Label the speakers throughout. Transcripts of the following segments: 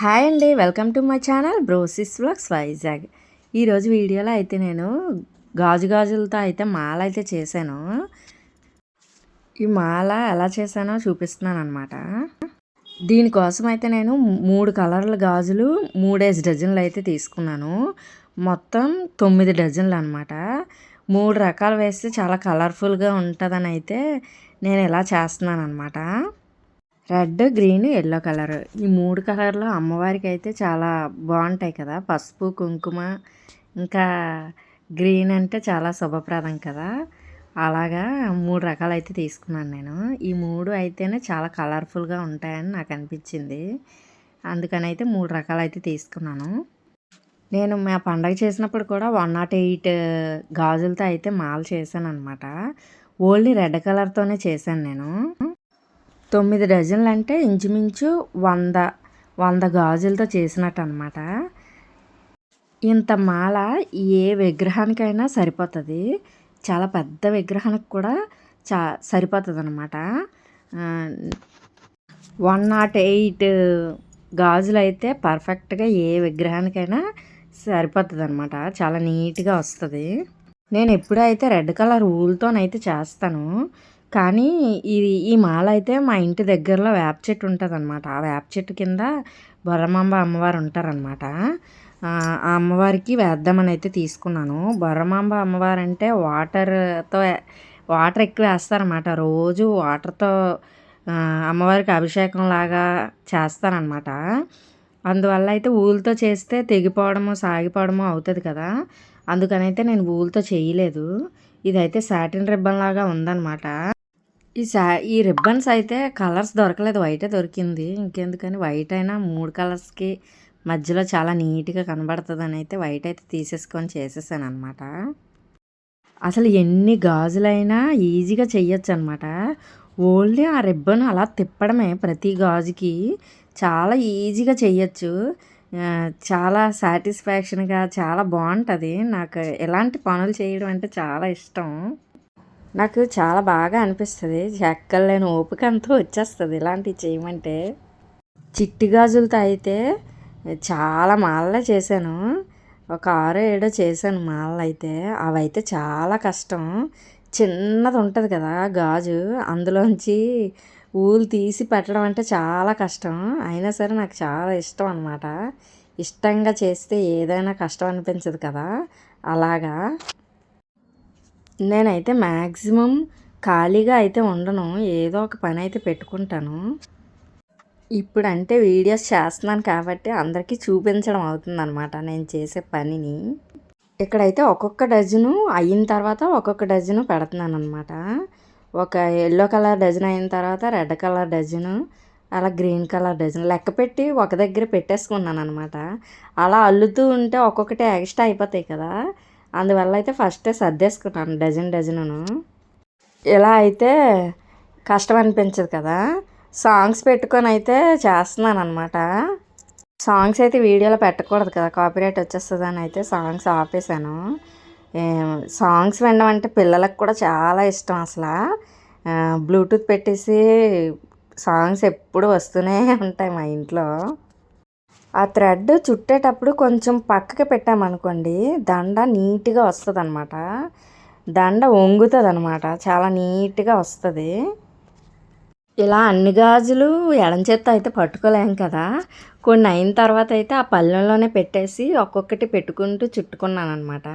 Speaker 1: Hi అండి, welcome to my channel బ్రోసిస్ vlogs Vizag. ఈరోజు వీడియోలో అయితే నేను గాజులతో అయితే మాల అయితే చేశాను. ఈ మాల ఎలా చేశానో చూపిస్తున్నాను అనమాట. దీనికోసం అయితే నేను 3 కలర్ల గాజులు 3 డజన్లు అయితే తీసుకున్నాను. మొత్తం 9 డజన్లు అనమాట. 3 రకాలు వేస్తే చాలా కలర్ఫుల్గా ఉంటుందని అయితే నేను ఇలా చేస్తున్నాను అనమాట. రెడ్, గ్రీన్, ఎల్లో కలర్, ఈ 3 కలర్లు అమ్మవారికి అయితే చాలా బాగుంటాయి కదా. పసుపు, కుంకుమ, ఇంకా గ్రీన్ అంటే చాలా శుభప్రదం కదా. అలాగా 3 రకాలు అయితే తీసుకున్నాను నేను. ఈ 3 అయితేనే చాలా కలర్ఫుల్గా ఉంటాయని నాకు అనిపించింది. అందుకని అయితే 3 రకాలు అయితే తీసుకున్నాను. నేను మా పండగ చేసినప్పుడు కూడా 108 గాజులతో అయితే మాల చేశాను అనమాట. ఓన్లీ రెడ్ కలర్తోనే చేశాను నేను. 9 డజన్లు అంటే ఇంచుమించు 100 గాజులతో చేసినట్టు అనమాట. ఇంత మాల ఏ విగ్రహానికైనా సరిపోతుంది. చాలా పెద్ద విగ్రహానికి కూడా సరిపోతుంది అనమాట. 108 గాజులు అయితే పర్ఫెక్ట్గా ఏ విగ్రహానికైనా సరిపోతుంది అనమాట. చాలా నీట్గా వస్తుంది. నేను ఎప్పుడైతే రెడ్ కలర్ ఊలుతోనైతే చేస్తాను. కానీ ఈ మాల అయితే మా ఇంటి దగ్గరలో వేప చెట్టు ఉంటుంది అనమాట. ఆ వేప చెట్టు కింద బొర్రమాంబ అమ్మవారు ఉంటారనమాట. ఆ అమ్మవారికి వేద్దామని అయితే తీసుకున్నాను. బొర్రమాంబ అమ్మవారు అంటే వాటర్ ఎక్కువ వేస్తారనమాట. రోజు వాటర్తో అమ్మవారికి అభిషేకం లాగా చేస్తారనమాట. అందువల్ల అయితే ఊలుతో చేస్తే తెగిపోవడము సాగిపోవడము అవుతుంది కదా. అందుకనైతే నేను ఊలుతో చేయలేదు. ఇదైతే సాటిన్ రిబ్బన్ లాగా ఉందన్నమాట. ఈ రిబ్బన్స్ అయితే కలర్స్ దొరకలేదు, వైటే దొరికింది. ఇంకెందుకని వైట్ అయినా 3 కలర్స్కి మధ్యలో చాలా నీట్గా కనబడుతుందని అయితే వైట్ అయితే తీసేసుకొని చేసేసాను అనమాట. అసలు ఎన్ని గాజులైనా ఈజీగా చెయ్యొచ్చు అనమాట. ఓన్లీ ఆ రిబ్బన్ అలా తిప్పడమే. ప్రతి గాజుకి చాలా ఈజీగా చెయ్యొచ్చు. చాలా సాటిస్ఫాక్షన్గా చాలా బాగుంటుంది. నాకు ఎలాంటి పనులు చేయడం అంటే చాలా ఇష్టం. నాకు చాలా బాగా అనిపిస్తుంది. చెక్కలేని ఓపిక అంతా వచ్చేస్తుంది ఇలాంటివి చేయమంటే. చిట్టి గాజులతో అయితే చాలా మాలలే చేశాను. ఒక 6 7 చేశాను మాలలు అయితే. అవైతే చాలా కష్టం. చిన్నది ఉంటుంది కదా గాజు, అందులోంచి ఊలు తీసి పెట్టడం అంటే చాలా కష్టం. అయినా సరే నాకు చాలా ఇష్టం అనమాట. ఇష్టంగా చేస్తే ఏదైనా కష్టం అనిపించదు కదా. అలాగా నేనైతే మ్యాక్సిమం ఖాళీగా అయితే ఉండను. ఏదో ఒక పని అయితే పెట్టుకుంటాను. ఇప్పుడంటే వీడియోస్ చేస్తున్నాను కాబట్టి అందరికీ చూపించడం అవుతుందన్నమాట నేను చేసే పనిని. ఇక్కడైతే ఒక్కొక్క డజను అయిన తర్వాత ఒక్కొక్క డజను పెడుతున్నాను అనమాట. ఒక ఎల్లో కలర్ డజన్ అయిన తర్వాత రెడ్ కలర్ డజను, అలా గ్రీన్ కలర్ డజన్ లెక్క పెట్టి ఒక దగ్గర పెట్టేసుకున్నాను అనమాట. అలా అల్లుతూ ఉంటే ఒక్కొక్కటి ఎక్స్ట్రా అయిపోతాయి కదా. అందువల్ల అయితే ఫస్టే సర్దేసుకున్నాను డజనును. ఇలా అయితే కష్టం అనిపించదు కదా. సాంగ్స్ పెట్టుకొని అయితే చేస్తున్నాను అనమాట. సాంగ్స్ అయితే వీడియోలో పెట్టకూడదు కదా, కాపీరైట్ వచ్చేస్తుంది అని అయితే సాంగ్స్ ఆపేసాను. సాంగ్స్ వినడం అంటే పిల్లలకు కూడా చాలా ఇష్టం అసలు. బ్లూటూత్ పెట్టేసి సాంగ్స్ ఎప్పుడు వస్తూనే ఉంటాయి మా ఇంట్లో. ఆ థ్రెడ్ చుట్టేటప్పుడు కొంచెం పక్కకి పెట్టామనుకోండి దండ నీట్గా వస్తుంది అనమాట. దండ వంగుతుంది అనమాట, చాలా నీట్గా వస్తుంది. ఇలా అన్ని గాజులు ఎడం చేత్తో అయితే పట్టుకోలేం కదా. కొన్ని అయిన తర్వాత అయితే ఆ పళ్ళెంలోనే పెట్టేసి ఒక్కొక్కటి పెట్టుకుంటూ చుట్టుకున్నాను అనమాట.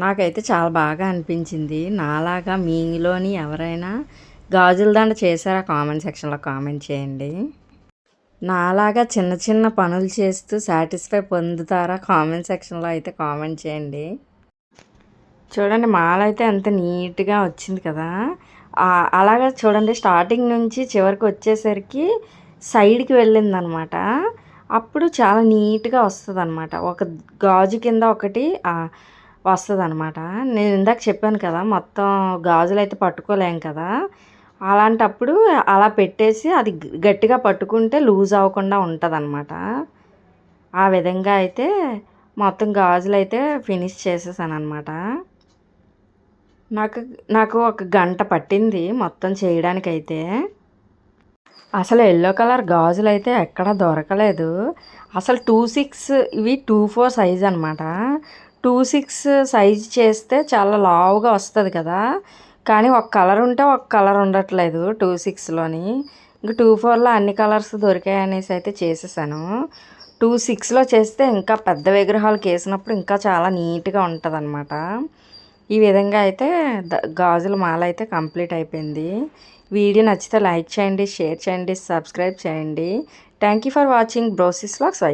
Speaker 1: నాకైతే చాలా బాగా అనిపించింది. నాలాగా మీలోని ఎవరైనా గాజుల దండ చేశారా కామెంట్ సెక్షన్లో కామెంట్ చేయండి. నాలాగా చిన్న చిన్న పనులు చేస్తూ సాటిస్ఫై పొందుతారా కామెంట్ సెక్షన్లో అయితే కామెంట్ చేయండి. చూడండి మాల అయితే ఎంత నీట్గా వచ్చింది కదా. అలాగా చూడండి స్టార్టింగ్ నుంచి చివరికి వచ్చేసరికి సైడ్కి వెళ్ళిందనమాట. అప్పుడు చాలా నీట్గా వస్తుంది అనమాట. ఒక గాజు కింద ఒకటి వస్తుంది అనమాట. నేను ఇందాక చెప్పాను కదా మొత్తం గాజులు అయితే పట్టుకోలేం కదా. అలాంటప్పుడు అలా పెట్టేసి అది గట్టిగా పట్టుకుంటే లూజ్ అవ్వకుండా ఉంటుంది అనమాట. ఆ విధంగా అయితే మొత్తం గాజులు అయితే ఫినిష్ చేసేసాను అనమాట. నాకు ఒక గంట పట్టింది మొత్తం చేయడానికైతే. అసలు ఎల్లో కలర్ గాజులైతే ఎక్కడా దొరకలేదు. అసలు 26 ఇవి 24 సైజ్ అనమాట. 26 సైజ్ చేస్తే చాలా లావుగా వస్తది కదా! కానీ ఒక కలర్ ఉంటే ఒక కలర్ ఉండట్లేదు 26లోని. ఇంక 24లో అన్ని కలర్స్ దొరికాయనేసి అయితే చేసేసాను. 26లో చేస్తే ఇంకా పెద్ద విగ్రహాలకేసినప్పుడు ఇంకా చాలా నీట్‌గా ఉంటదనమాట. ఈ విధంగా అయితే గాజుల మాల అయితే కంప్లీట్ అయిపోయింది. వీడియో నచ్చితే లైక్ చేయండి, షేర్ చేయండి, సబ్స్క్రైబ్ చేయండి. Thank you for watching brosis vlogs vice.